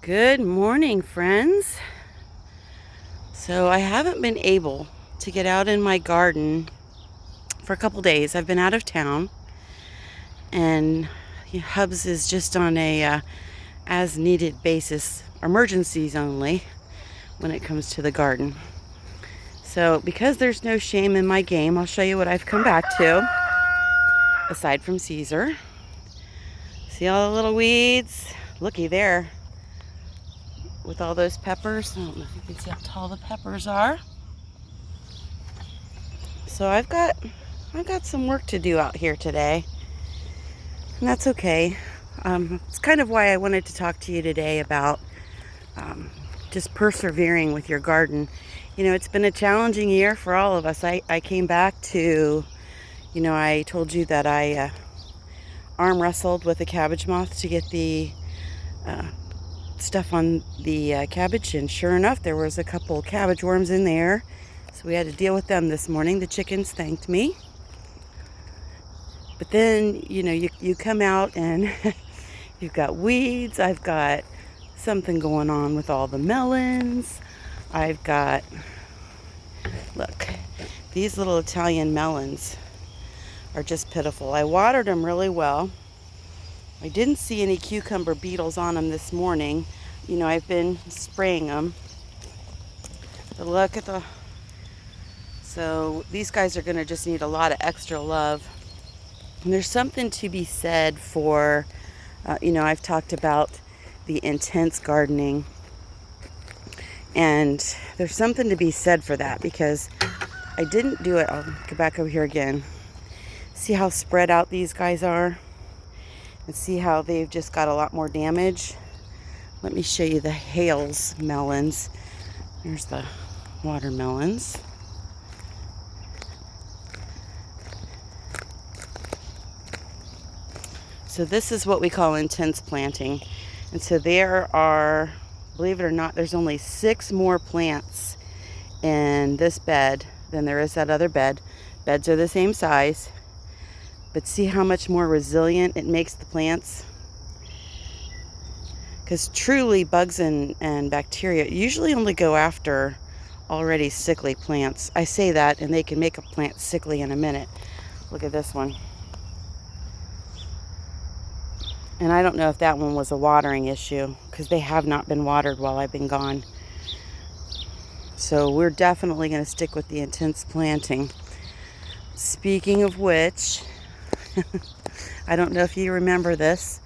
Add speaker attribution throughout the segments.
Speaker 1: Good morning, friends. So I haven't been able to get out in my garden for a couple days. I've been out of town, and Hubs is just on a as needed basis, emergencies only, when it comes to the garden. So because there's no shame in my game, I'll show you what I've come back to, aside from Caesar. See all the little weeds? Looky there. With all those peppers. I don't know if you can see how tall the peppers are. So I've got some work to do out here today, and that's okay. It's kind of why I wanted to talk to you today about just persevering with your garden. You know, it's been a challenging year for all of us. I came back to, I told you that I arm wrestled with a cabbage moth to get the stuff on the cabbage, and sure enough, there was a couple cabbage worms in there, so we had to deal with them this morning. The chickens thanked me. But then you come out and you've got weeds. I've got something going on with all the melons. I've got, look, these little Italian melons are just pitiful. I watered them really well. I didn't see any cucumber beetles on them this morning. I've been spraying them. But look at so these guys are going to just need a lot of extra love. And there's something to be said for, I've talked about the intense gardening. And there's something to be said for that, because I didn't do it. I'll go back over here again. See how spread out these guys are? And see how they've just got a lot more damage. Let me show you the Hales melons. There's the watermelons. So this is what we call intense planting. And so there are, believe it or not, there's only 6 more plants in this bed than there is that other bed. Beds are the same size. But see how much more resilient it makes the plants? Because truly, bugs and bacteria usually only go after already sickly plants. I say that, and they can make a plant sickly in a minute. Look at this one. And I don't know if that one was a watering issue, because they have not been watered while I've been gone. So we're definitely going to stick with the intense planting. Speaking of which, I don't know if you remember this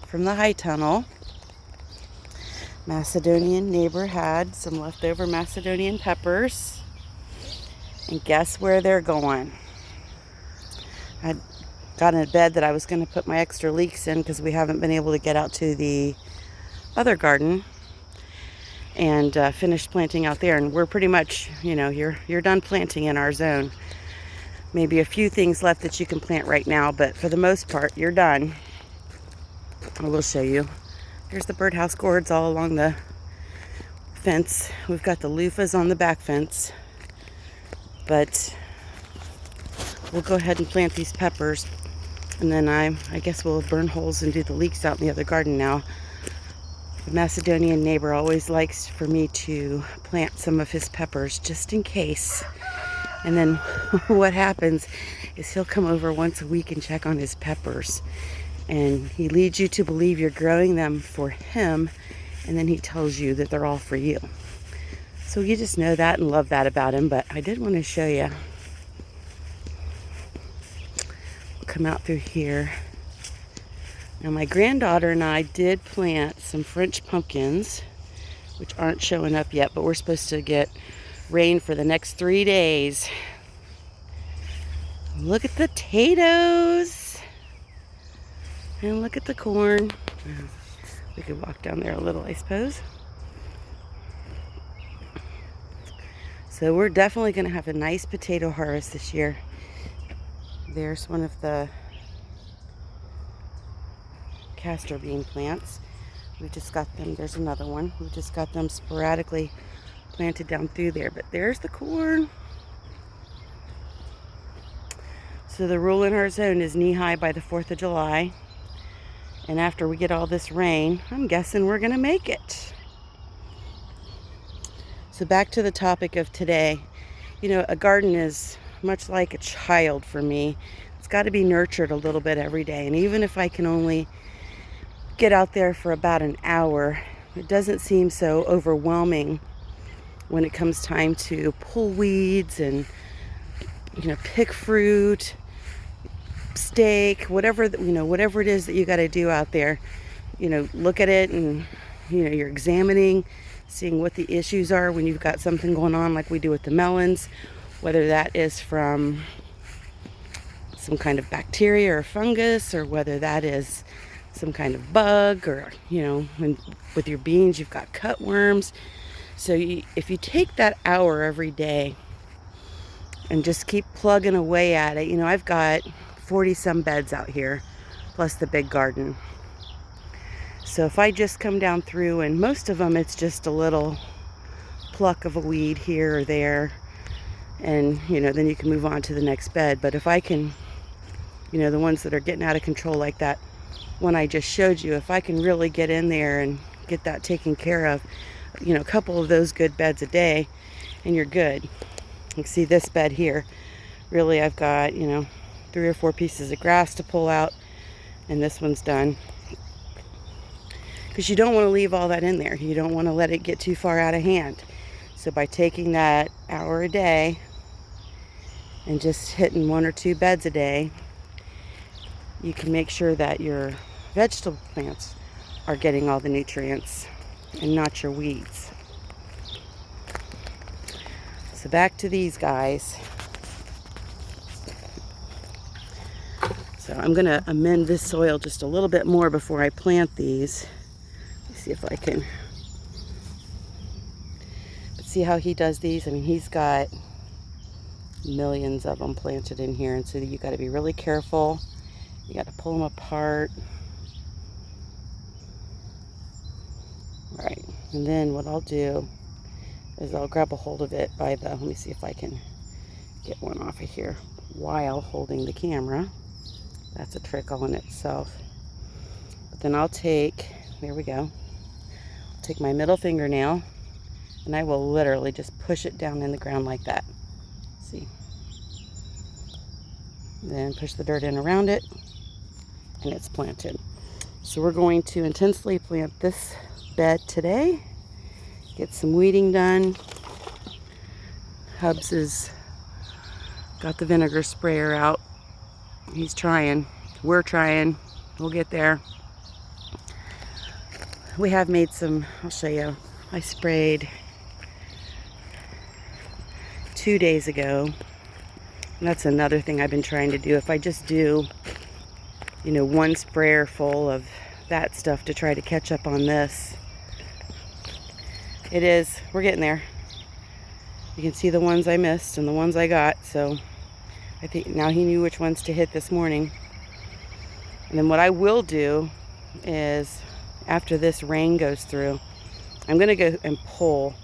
Speaker 1: from the high tunnel. Macedonian neighbor had some leftover Macedonian peppers, and guess where they're going? I got in a bed that I was going to put my extra leeks in, because we haven't been able to get out to the other garden and finish planting out there. And we're pretty much, you're done planting in our zone. Maybe a few things left that you can plant right now, but for the most part, you're done. I will show you. Here's the birdhouse gourds all along the fence. We've got the loofahs on the back fence, but we'll go ahead and plant these peppers, and then I guess we'll burn holes and do the leeks out in the other garden now. The Macedonian neighbor always likes for me to plant some of his peppers just in case. And then what happens is he'll come over once a week and check on his peppers. And he leads you to believe you're growing them for him, and then he tells you that they're all for you. So you just know that and love that about him. But I did want to show you. We'll come out through here. Now my granddaughter and I did plant some French pumpkins, which aren't showing up yet, but we're supposed to get rain for the next 3 days. Look at the potatoes. And look at the corn. We could walk down there a little, I suppose. So we're definitely going to have a nice potato harvest this year. There's one of the castor bean plants. We just got them. There's another one. We just got them sporadically planted down through there. But there's the corn. So the rule in our zone is knee high by the 4th of July. And after we get all this rain, I'm guessing we're gonna make it. So back to the topic of today. You know, a garden is much like a child for me. It's got to be nurtured a little bit every day. And even if I can only get out there for about an hour, it doesn't seem so overwhelming when it comes time to pull weeds and, you know, pick fruit, stake, whatever, you know, whatever it is that you got to do out there. You know, look at it and, you know, you're examining, seeing what the issues are when you've got something going on like we do with the melons, whether that is from some kind of bacteria or fungus, or whether that is some kind of bug, or, you know, when, with your beans, you've got cutworms. So if you take that hour every day and just keep plugging away at it, you know, I've got 40 some beds out here, plus the big garden. So if I just come down through, and most of them it's just a little pluck of a weed here or there, and, you know, then you can move on to the next bed. But if I can, you know, the ones that are getting out of control like that one I just showed you, if I can really get in there and get that taken care of, you know, a couple of those good beds a day, and you're good. You can see this bed here, really I've got, you know, 3 or 4 pieces of grass to pull out, and this one's done. Because you don't want to leave all that in there. You don't want to let it get too far out of hand. So by taking that hour a day and just hitting 1 or 2 beds a day, you can make sure that your vegetable plants are getting all the nutrients and not your weeds. So back to these guys. So I'm going to amend this soil just a little bit more before I plant these. Let's see if I can. But see how he does these? I mean, he's got millions of them planted in here, and so you got to be really careful. You got to pull them apart. All right, and then what I'll do is I'll grab a hold of it by the, let me see if I can get one off of here while holding the camera. That's a trick all in itself. But then I'll take, there we go, I'll take my middle fingernail and I will literally just push it down in the ground like that. See? Then push the dirt in around it, and it's planted. So we're going to intensely plant this bed today, get some weeding done. Hubs has got the vinegar sprayer out. He's trying. We're trying. We'll get there. We have made some, I'll show you. I sprayed 2 days ago. And that's another thing I've been trying to do. If I just do, you know, 1 sprayer full of that stuff to try to catch up on this. We're getting there. You can see the ones I missed and the ones I got. So I think now he knew which ones to hit this morning. And then what I will do is, after this rain goes through, I'm going to go and pull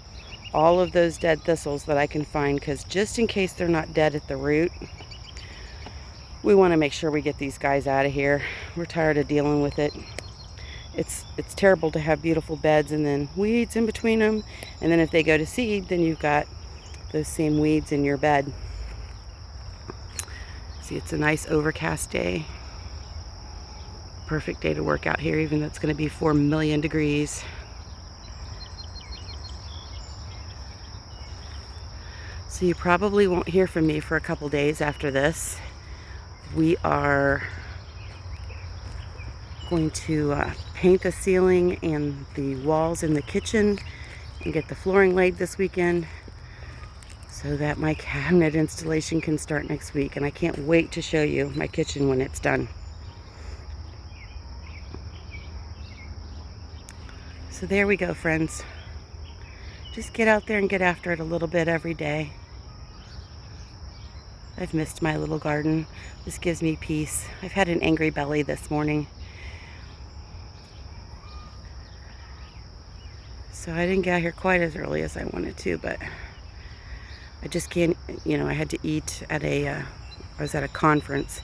Speaker 1: all of those dead thistles that I can find, because just in case they're not dead at the root, we want to make sure we get these guys out of here. We're tired of dealing with it. It's terrible to have beautiful beds and then weeds in between them, and then if they go to seed, then you've got those same weeds in your bed. See, it's a nice overcast day. Perfect day to work out here, even though it's going to be 4 million degrees. So you probably won't hear from me for a couple days after this. We are going to paint the ceiling and the walls in the kitchen and get the flooring laid this weekend so that my cabinet installation can start next week. And I can't wait to show you my kitchen when it's done. So there we go, friends. Just get out there and get after it a little bit every day. I've missed my little garden. This gives me peace. I've had an angry belly this morning. So I didn't get out here quite as early as I wanted to, but I just can't, you know, I had to eat at I was at a conference,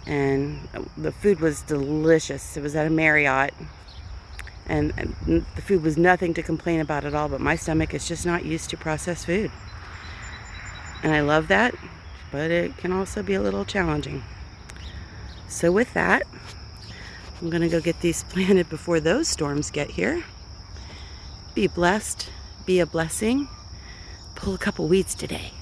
Speaker 1: And the food was delicious. It was at a Marriott, and the food was nothing to complain about at all, but my stomach is just not used to processed food. And I love that, but it can also be a little challenging. So with that, I'm gonna go get these planted before those storms get here. Be blessed, be a blessing. Pull a couple weeds today.